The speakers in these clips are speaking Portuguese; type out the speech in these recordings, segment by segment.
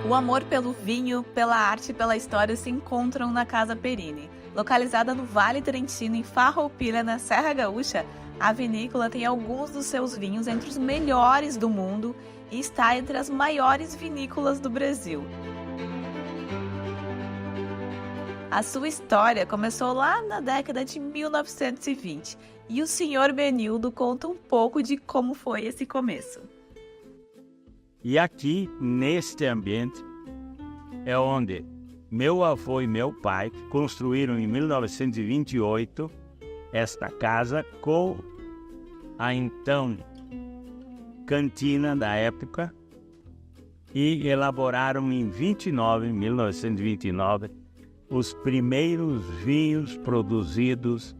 O amor pelo vinho, pela arte e pela história se encontram na Casa Perini. Localizada no Vale Trentino, em Farroupilha, na Serra Gaúcha, a vinícola tem alguns dos seus vinhos entre os melhores do mundo e está entre as maiores vinícolas do Brasil. A sua história começou lá na década de 1920 e o Sr. Benildo conta um pouco de como foi esse começo. E aqui, neste ambiente, é onde meu avô e meu pai construíram em 1928 esta casa com a então cantina da época e elaboraram em 1929, os primeiros vinhos produzidos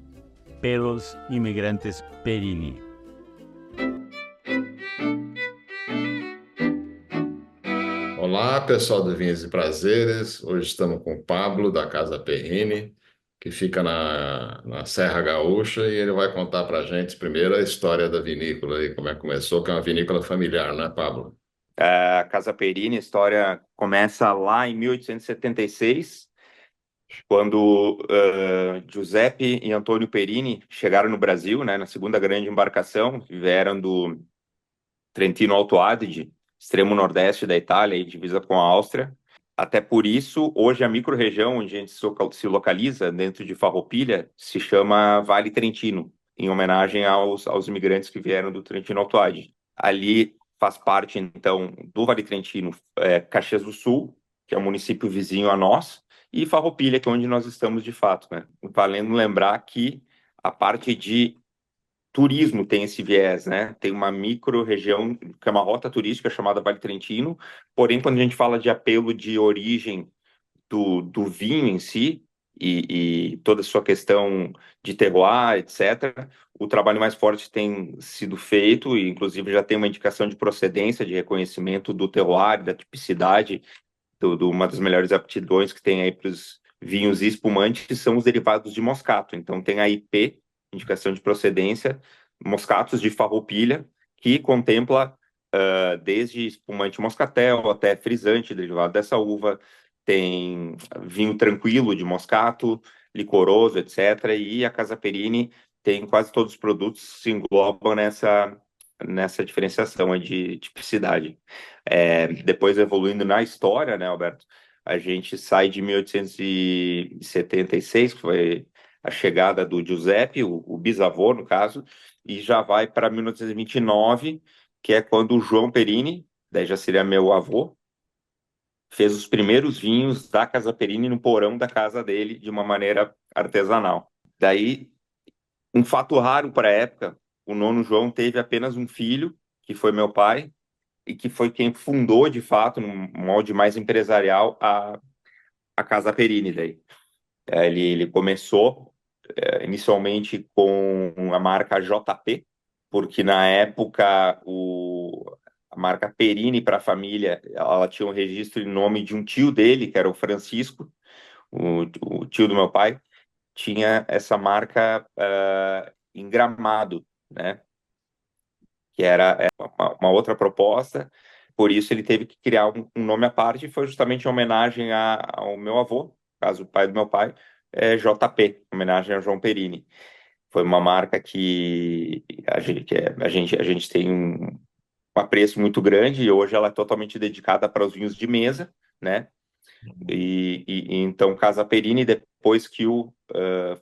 pelos imigrantes Perini. Olá, pessoal do Vinhos e Prazeres. Hoje estamos com o Pablo, da Casa Perini, que fica na Serra Gaúcha, e ele vai contar para a gente primeiro a história da vinícola e como é que começou, que é uma vinícola familiar, né, Pablo? A Casa Perini, a história começa lá em 1876, quando Giuseppe e Antônio Perini chegaram no Brasil, né, na segunda grande embarcação, vieram do Trentino Alto Adige, extremo nordeste da Itália, e divisa com a Áustria. Até por isso, hoje a microrregião onde a gente se localiza, dentro de Farroupilha, se chama Vale Trentino, em homenagem aos imigrantes que vieram do Trentino Alto Adige. Ali faz parte, então, do Vale Trentino, Caxias do Sul, que é um município vizinho a nós, e Farroupilha, que é onde nós estamos de fato, né? Valendo lembrar que a parte de turismo tem esse viés, né? Tem uma micro-região, que é uma rota turística chamada Vale Trentino, porém, quando a gente fala de apelo de origem do vinho em si, e toda a sua questão de terroir, etc., o trabalho mais forte tem sido feito, e inclusive já tem uma indicação de procedência, de reconhecimento do terroir, da tipicidade, uma das melhores aptidões que tem aí para os vinhos e espumantes, que são os derivados de moscato. Então tem a IP, indicação de procedência, moscatos de Farroupilha, que contempla desde espumante moscatel até frisante derivado dessa uva, tem vinho tranquilo de moscato, licoroso, etc. E a Casa Perini tem quase todos os produtos que se englobam nessa diferenciação de tipicidade. Depois, evoluindo na história, né, Alberto, a gente sai de 1876, que foi a chegada do Giuseppe, o bisavô, no caso, e já vai para 1929, que é quando o João Perini, daí já seria meu avô, fez os primeiros vinhos da Casa Perini no porão da casa dele, de uma maneira artesanal. Daí, um fato raro para a época, o nono João teve apenas um filho, que foi meu pai, e que foi quem fundou, de fato, num molde mais empresarial, a Casa Perini. Daí. Ele começou inicialmente com a marca JP, porque na época a marca Perini para a família, ela tinha um registro em nome de um tio dele, que era o Francisco, o tio do meu pai, tinha essa marca em Gramado, né? Que era uma outra proposta, por isso ele teve que criar um nome à parte, e foi justamente em homenagem ao meu avô, no caso o pai do meu pai, JP, homenagem a João Perini. Foi uma marca que a gente tem um apreço muito grande, e hoje ela é totalmente dedicada para os vinhos de mesa, né? E então Casa Perini, depois que o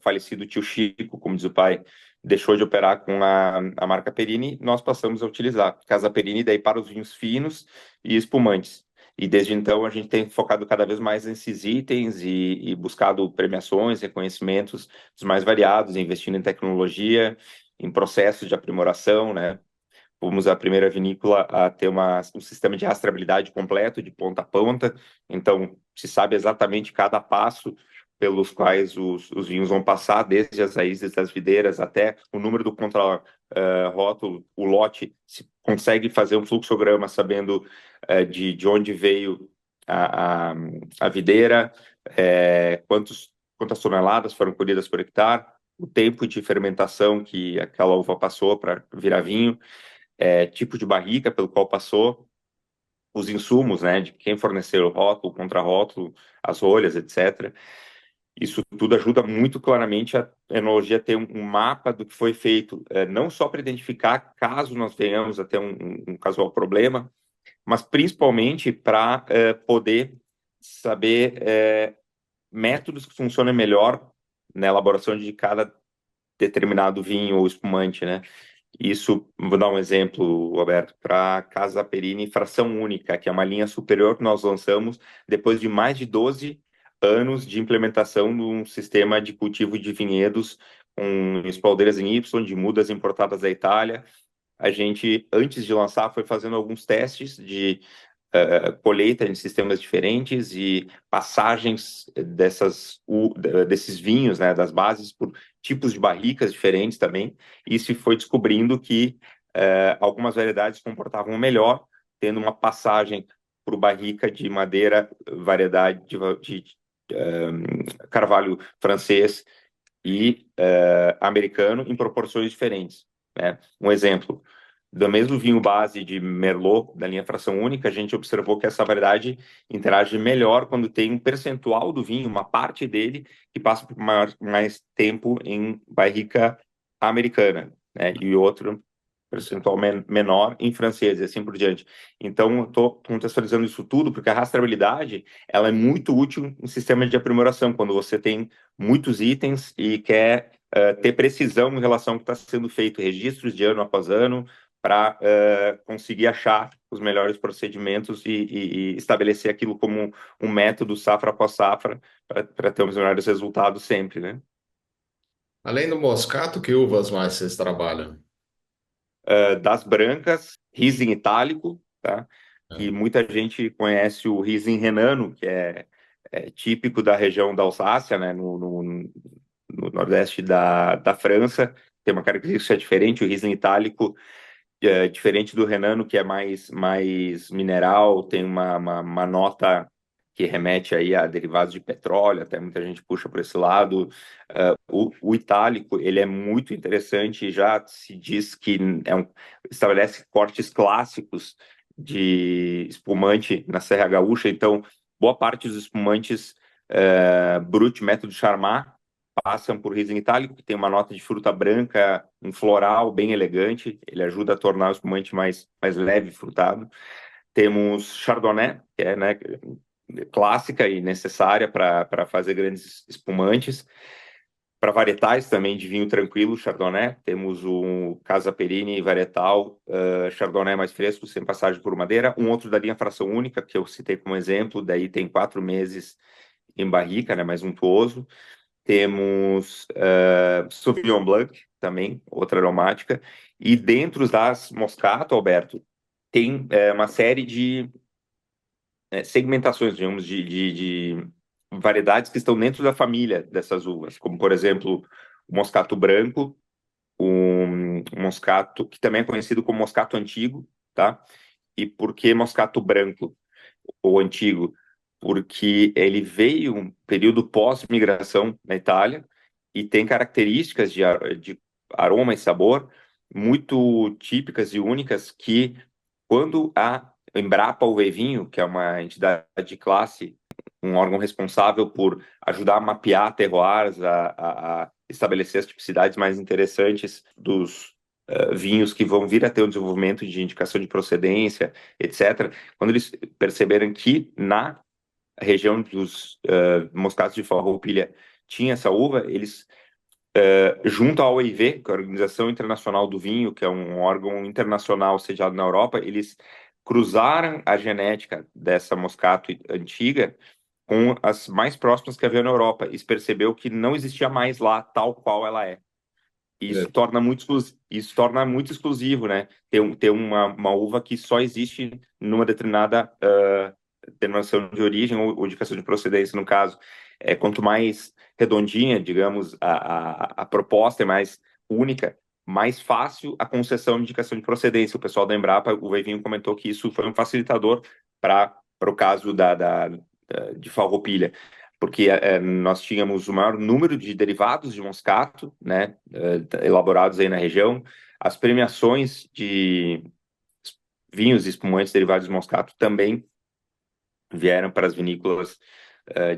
falecido tio Chico, como diz o pai, deixou de operar com a marca Perini, nós passamos a utilizar Casa Perini daí para os vinhos finos e espumantes. E desde então a gente tem focado cada vez mais nesses itens e buscado premiações, reconhecimentos dos mais variados, investindo em tecnologia, em processos de aprimoração, né? Fomos a primeira vinícola a ter um sistema de rastreabilidade completo, de ponta a ponta. Então, se sabe exatamente cada passo pelos quais os vinhos vão passar, desde as raízes das videiras até o número do contrarótulo, o lote. Se consegue fazer um fluxograma sabendo de onde veio a videira, quantas toneladas foram colhidas por hectare, o tempo de fermentação que aquela uva passou para virar vinho, tipo de barrica pelo qual passou, os insumos, né, de quem forneceu o rótulo, o contrarótulo, as rolhas, etc. Isso tudo ajuda muito claramente a enologia a ter um mapa do que foi feito, não só para identificar caso nós venhamos a ter um casual problema, mas principalmente para poder saber métodos que funcionam melhor na elaboração de cada determinado vinho ou espumante, né? Isso, vou dar um exemplo, Roberto, para Casa Perini Fração Única, que é uma linha superior que nós lançamos depois de mais de 12 anos de implementação de um sistema de cultivo de vinhedos com espaldeiras em Y, de mudas importadas da Itália. A gente, antes de lançar, foi fazendo alguns testes de colheita em sistemas diferentes e passagens desses vinhos, né, das bases, por tipos de barricas diferentes também, e se foi descobrindo que algumas variedades se comportavam melhor, tendo uma passagem por barrica de madeira, variedade de carvalho francês e americano em proporções diferentes, né? Um exemplo, do mesmo vinho base de Merlot, da linha Fração Única, a gente observou que essa variedade interage melhor quando tem um percentual do vinho, uma parte dele, que passa por mais tempo em barrica americana, né? E outro percentual menor em francês e assim por diante. Então, eu estou contextualizando isso tudo porque a rastreabilidade ela é muito útil em sistema de aprimoração, quando você tem muitos itens e quer ter precisão em relação ao que está sendo feito, registros de ano após ano, para conseguir achar os melhores procedimentos e estabelecer aquilo como um método safra após safra para ter os melhores resultados sempre, né? Além do moscato, que uvas mais vocês trabalham? Das brancas, Riesling itálico, tá? Que É. muita gente conhece o Riesling renano, que é típico da região da Alsácia, né? No nordeste da França. Tem uma característica diferente, o Riesling itálico diferente do renano, que é mais mineral, tem uma nota que remete aí a derivados de petróleo, até muita gente puxa por esse lado. O itálico, ele é muito interessante, já se diz que estabelece cortes clássicos de espumante na Serra Gaúcha, então boa parte dos espumantes Brut, método Charmat, passam por Riesling itálico, que tem uma nota de fruta branca, um floral bem elegante, ele ajuda a tornar o espumante mais leve, frutado. Temos Chardonnay, que é, né, clássica e necessária para fazer grandes espumantes. Para varietais também de vinho tranquilo, Chardonnay, temos o Casa Perini varietal, Chardonnay mais fresco, sem passagem por madeira. Um outro da linha Fração Única, que eu citei como exemplo, daí tem 4 meses em barrica, né, mais untuoso. Temos Sauvignon Blanc, também, outra aromática. E dentro das Moscato, Alberto, tem uma série de segmentações, digamos, de variedades que estão dentro da família dessas uvas, como, por exemplo, o Moscato Branco, um Moscato que também é conhecido como Moscato Antigo, tá? E por que Moscato Branco ou Antigo? Porque ele veio um período pós-migração na Itália e tem características de aroma e sabor muito típicas e únicas que, quando a Embrapa Uvevinho, que é uma entidade de classe, um órgão responsável por ajudar a mapear terroirs, a estabelecer as tipicidades mais interessantes dos vinhos que vão vir a ter um desenvolvimento de indicação de procedência, etc. Quando eles perceberam que na região dos moscatos de Farroupilha tinha essa uva, eles, junto à OIV, que é a Organização Internacional do Vinho, que é um órgão internacional sediado na Europa, eles cruzaram a genética dessa moscato antiga com as mais próximas que havia na Europa, e se percebeu que não existia mais lá tal qual ela é. Isso torna muito exclusivo, né? Ter uma uva que só existe numa determinada denominação de origem ou indicação de procedência, no caso. Quanto mais redondinha, digamos, a proposta é mais única, mais fácil a concessão de indicação de procedência. O pessoal da Embrapa, o Weivinho comentou que isso foi um facilitador para o caso de Farroupilha. porque nós tínhamos o maior número de derivados de moscato, né, elaborados aí na região. As premiações de vinhos e espumantes derivados de moscato também vieram para as vinícolas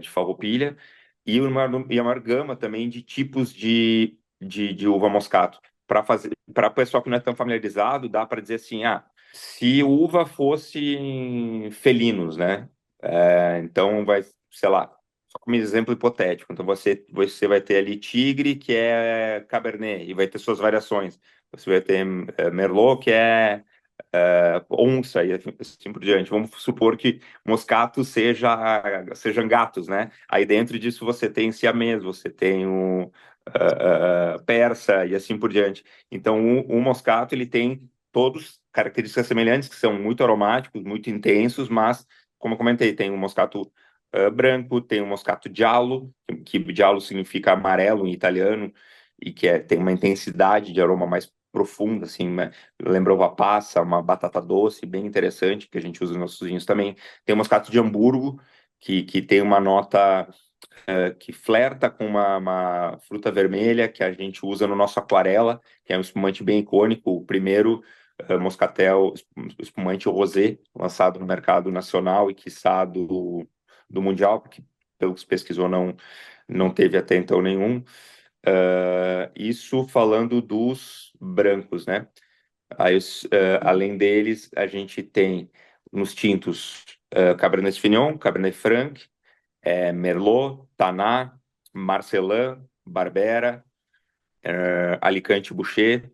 de Farroupilha, e a maior gama também de tipos de uva moscato. Para o pessoal que não é tão familiarizado, dá para dizer assim, se uva fosse felinos, né? Então vai, sei lá, só como exemplo hipotético. Então você vai ter ali tigre, que é Cabernet, e vai ter suas variações. Você vai ter Merlot, que é onça, e assim por diante. Vamos supor que moscato sejam gatos, né? Aí dentro disso você tem siamês, você tem o persa e assim por diante. Então o moscato ele tem todos características semelhantes, que são muito aromáticos, muito intensos, mas como eu comentei, tem um moscato branco, tem um moscato giallo, que giallo significa amarelo em italiano, e que tem uma intensidade de aroma mais profunda, assim, né? Lembra uva passa, uma batata doce, bem interessante, que a gente usa nos nossos vinhos também. Tem o moscato de Hamburgo, que tem uma nota que flerta com uma fruta vermelha, que a gente usa no nosso aquarela, que é um espumante bem icônico, o primeiro moscatel, espumante rosé, lançado no mercado nacional e quiçá do mundial, porque pelo que se pesquisou não teve até então nenhum. Isso falando dos brancos, né? Aí, além deles, a gente tem nos tintos Cabernet Sauvignon, Cabernet Franc, Merlot, Tannat, Marcelin, Barbera, Alicante Bouschet,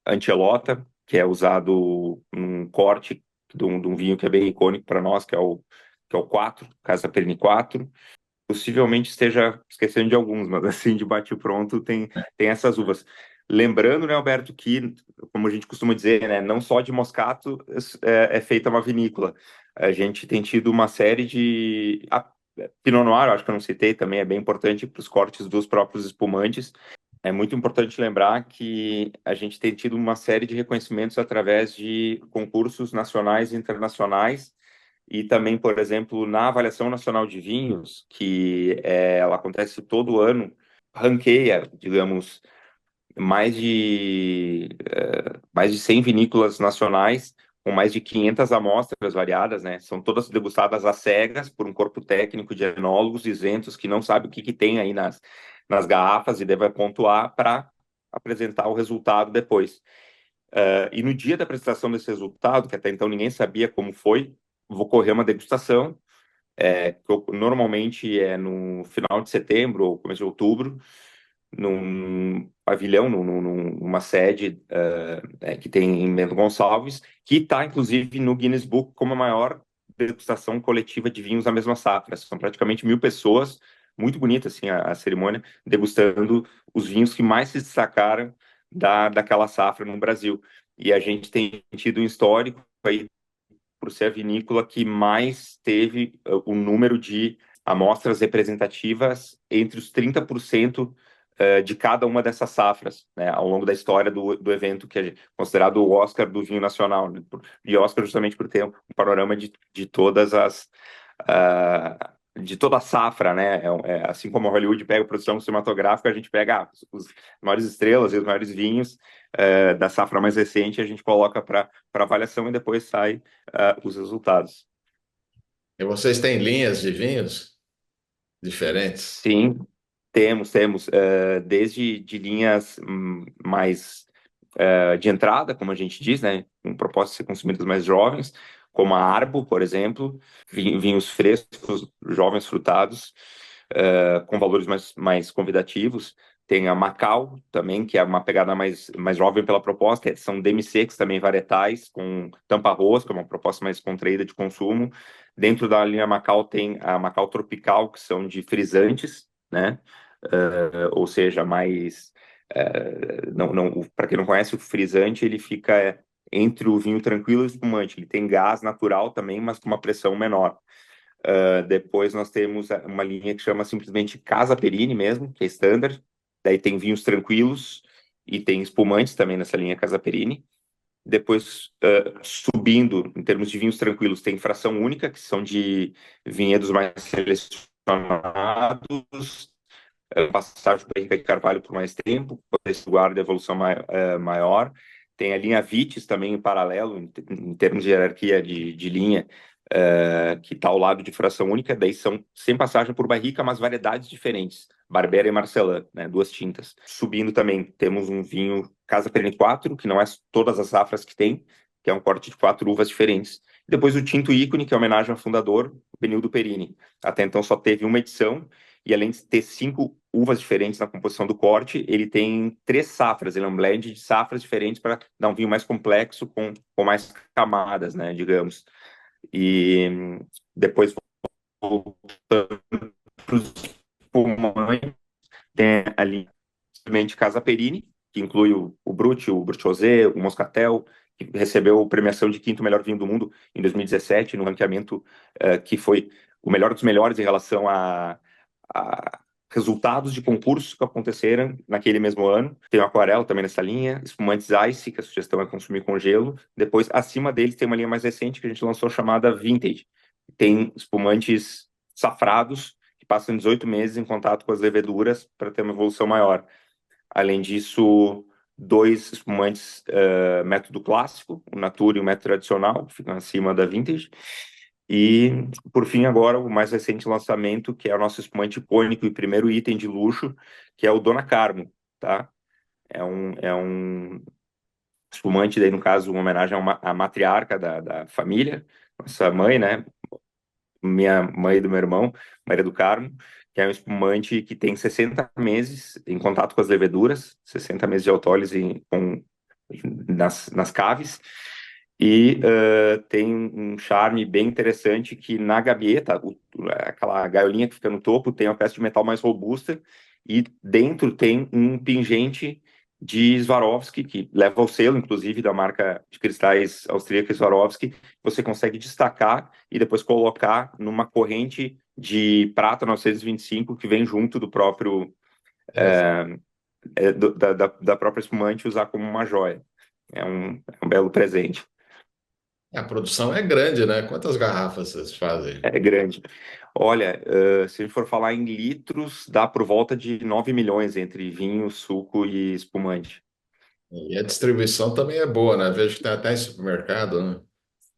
Antelota, que é usado num corte de um vinho que é bem icônico para nós, que é o 4, Casa Perini 4. Possivelmente esteja esquecendo de alguns, mas assim, de bate-pronto, tem essas uvas. Lembrando, né, Alberto, que, como a gente costuma dizer, né, não só de moscato é feita uma vinícola. A gente tem tido uma série de... Pinot Noir, acho que eu não citei, também é bem importante para os cortes dos próprios espumantes. É muito importante lembrar que a gente tem tido uma série de reconhecimentos através de concursos nacionais e internacionais, e também, por exemplo, na Avaliação Nacional de Vinhos, que ela acontece todo ano, ranqueia, digamos, mais de 100 vinícolas nacionais, com mais de 500 amostras variadas, né? São todas degustadas às cegas por um corpo técnico de enólogos isentos que não sabe o que tem aí nas garrafas e deve pontuar para apresentar o resultado depois. E no dia da apresentação desse resultado, que até então ninguém sabia como foi, vou correr uma degustação, que normalmente é no final de setembro ou começo de outubro, num pavilhão, numa sede que tem em Bento Gonçalves, que está, inclusive, no Guinness Book como a maior degustação coletiva de vinhos da mesma safra. São praticamente 1.000 pessoas, muito bonita assim, a cerimônia, degustando os vinhos que mais se destacaram daquela safra no Brasil. E a gente tem tido um histórico aí por ser a vinícola que mais teve o número de amostras representativas entre os 30% de cada uma dessas safras, né, ao longo da história do evento, que é considerado o Oscar do vinho nacional, né, e Oscar justamente por ter um panorama de todas as de toda a safra, né? Assim como a Hollywood pega a produção cinematográfica, a gente pega as maiores estrelas e os maiores vinhos da safra mais recente, a gente coloca para avaliação e depois sai os resultados. E vocês têm linhas de vinhos diferentes? Sim, temos, desde de linhas mais de entrada, como a gente diz, né, com propósito de ser consumidas mais jovens, como a Arbo, por exemplo, vinhos frescos, jovens frutados, com valores mais convidativos. Tem a Macau também, que é uma pegada mais jovem pela proposta. São demi-secs também varietais, com tampa-rosca, uma proposta mais contraída de consumo. Dentro da linha Macau tem a Macau Tropical, que são de frisantes, né? Ou seja, mais... para quem não conhece, o frisante ele fica entre o vinho tranquilo e o espumante. Ele tem gás natural também, mas com uma pressão menor. Depois nós temos uma linha que chama simplesmente Casa Perini mesmo, que é standard. Daí tem vinhos tranquilos e tem espumantes também nessa linha Casa Perini. Depois, subindo, em termos de vinhos tranquilos, tem fração única, que são de vinhedos mais selecionados, passagem para Henrique de Carvalho por mais tempo, esse lugar de evolução maior. Tem a linha Vites também em paralelo, em termos de hierarquia de linha, que está ao lado de fração única, daí são sem passagem por barrica, mas variedades diferentes, Barbera e Marcelin, né, 2 tintas. Subindo também, temos um vinho Casa Perini 4, que não é todas as safras que tem, que é um corte de 4 uvas diferentes. Depois o Tinto Ícone, que é homenagem ao fundador, o Benildo Perini. Até então só teve uma edição, e além de ter 5 uvas diferentes na composição do corte, ele tem 3 safras, ele é um blend de safras diferentes para dar um vinho mais complexo, com mais camadas, né, digamos. E depois, voltando para os pulmões, tem ali simplesmente Casa Perini, que inclui o Brut, o Brut Rosé, o Moscatel, que recebeu premiação de 5º melhor vinho do mundo em 2017, no ranqueamento que foi o melhor dos melhores em relação a resultados de concursos que aconteceram naquele mesmo ano. Tem o Aquarela também nessa linha, espumantes Ice, que a sugestão é consumir com gelo. Depois, acima deles, tem uma linha mais recente que a gente lançou chamada Vintage. Tem espumantes safrados, que passam 18 meses em contato com as leveduras para ter uma evolução maior. Além disso, 2 espumantes método clássico, o Natura e o método tradicional, que ficam acima da Vintage. E, por fim, agora, o mais recente lançamento, que é o nosso espumante icônico e primeiro item de luxo, que é o Dona Carmo, tá? É um espumante, daí, no caso, uma homenagem à matriarca da família, nossa mãe, né? Minha mãe e do meu irmão, Maria do Carmo, que é um espumante que tem 60 meses em contato com as leveduras, 60 meses de autólise nas caves, e tem um charme bem interessante que na gabieta, aquela gaiolinha que fica no topo, tem uma peça de metal mais robusta, e dentro tem um pingente de Swarovski, que leva o selo, inclusive, da marca de cristais austríaca Swarovski. Você consegue destacar e depois colocar numa corrente de prata 925 que vem junto do próprio da própria espumante, usar como uma joia. É um belo presente. A produção é grande, né? Quantas garrafas vocês fazem? É grande. Olha, se a gente for falar em litros, dá por volta de 9 milhões entre vinho, suco e espumante. E a distribuição também é boa, né? Vejo que tem até em supermercado, né?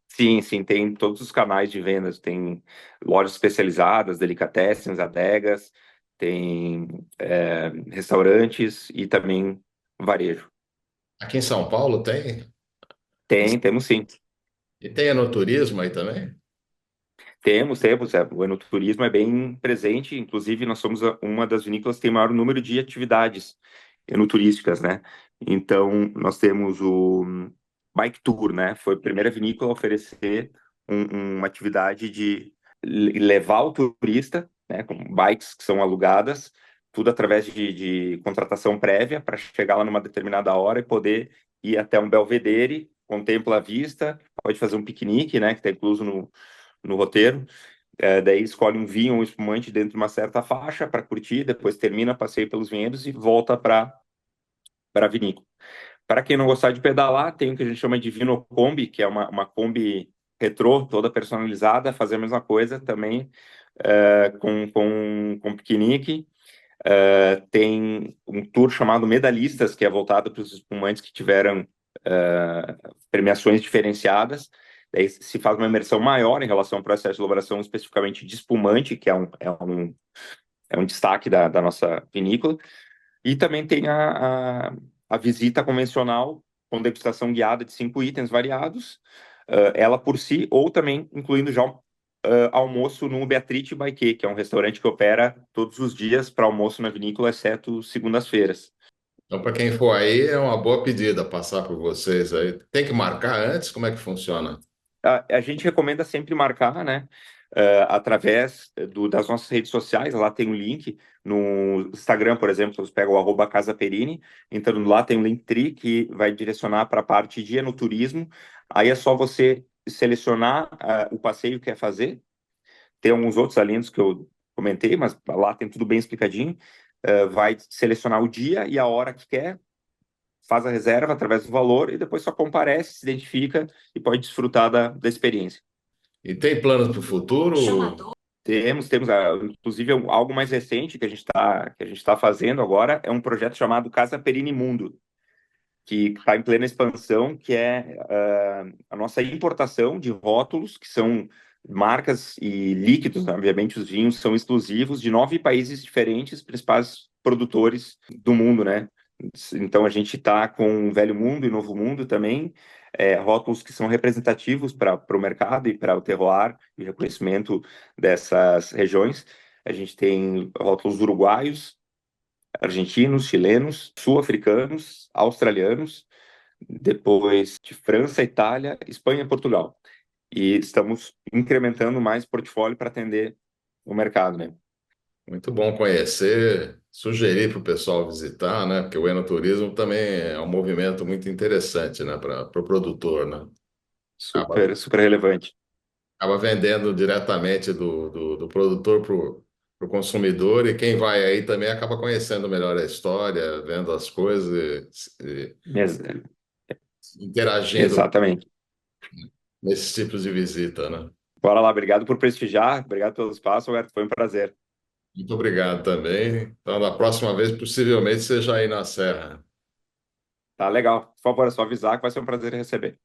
Sim, sim, tem todos os canais de vendas, tem lojas especializadas, delicatessens, adegas, tem restaurantes e também varejo. Aqui em São Paulo tem? Temos sim. E tem enoturismo aí também? Temos. O enoturismo é bem presente, inclusive nós somos uma das vinícolas que tem maior número de atividades enoturísticas, né? Então, nós temos o Bike Tour, né? Foi a primeira vinícola a oferecer uma atividade de levar o turista, né, com bikes que são alugadas, tudo através de contratação prévia para chegar lá numa determinada hora e poder ir até um belvedere, contempla a vista, pode fazer um piquenique, né, que está incluso no roteiro. Daí escolhe um vinho ou um espumante dentro de uma certa faixa para curtir, depois termina passeio pelos vinhedos e volta para a vinícola. Para quem não gostar de pedalar, tem o que a gente chama de Vinocombi, que é uma Kombi retrô, toda personalizada, fazer a mesma coisa também com piquenique. Tem um tour chamado Medalhistas, que é voltado para os espumantes que tiveram premiações diferenciadas. Daí se faz uma imersão maior em relação ao processo de elaboração especificamente de espumante, que é um destaque da nossa vinícola. E também tem a visita convencional, com degustação guiada de 5 itens variados, ela por si, ou também incluindo já almoço no Beatrice Baiquet, que é um restaurante que opera todos os dias para almoço na vinícola, exceto segundas-feiras. Então, para quem for aí, é uma boa pedida passar por vocês aí. Tem que marcar antes? Como é que funciona? A gente recomenda sempre marcar, né? Através das nossas redes sociais, lá tem um link. No Instagram, por exemplo, você pega o @casaperini, então lá tem um Linktree que vai direcionar para a parte de enoturismo. Aí é só você selecionar o passeio que quer fazer. Tem alguns outros alimentos que eu comentei, mas lá tem tudo bem explicadinho. Vai selecionar o dia e a hora que quer, faz a reserva através do valor e depois só comparece, se identifica e pode desfrutar da experiência. E tem planos para o futuro? Temos, inclusive algo mais recente que a gente tá fazendo agora é um projeto chamado Casa Perini Mundo, que está em plena expansão, que é a nossa importação de rótulos, que são marcas e líquidos, né? Obviamente os vinhos são exclusivos de 9 países diferentes, principais produtores do mundo, né? Então a gente está com o Velho Mundo e Novo Mundo também, rótulos que são representativos para o mercado e para o terroir e reconhecimento dessas regiões. A gente tem rótulos uruguaios, argentinos, chilenos, sul-africanos, australianos, depois de França, Itália, Espanha e Portugal. E estamos incrementando mais portfólio para atender o mercado, né? Muito bom conhecer, sugerir para o pessoal visitar, né? Porque o enoturismo também é um movimento muito interessante, né? Para o produtor, né? Acaba, Super, super relevante. acaba vendendo diretamente do produtor para o consumidor, e quem vai aí também acaba conhecendo melhor a história, vendo as coisas Ex- interagindo Exatamente. nesses tipos de visita, né? Bora lá, obrigado por prestigiar, obrigado pelo espaço, Roberto, foi um prazer. Muito obrigado também. Então, da próxima vez, possivelmente seja aí na Serra. Tá legal. Por favor, é só avisar que vai ser um prazer receber.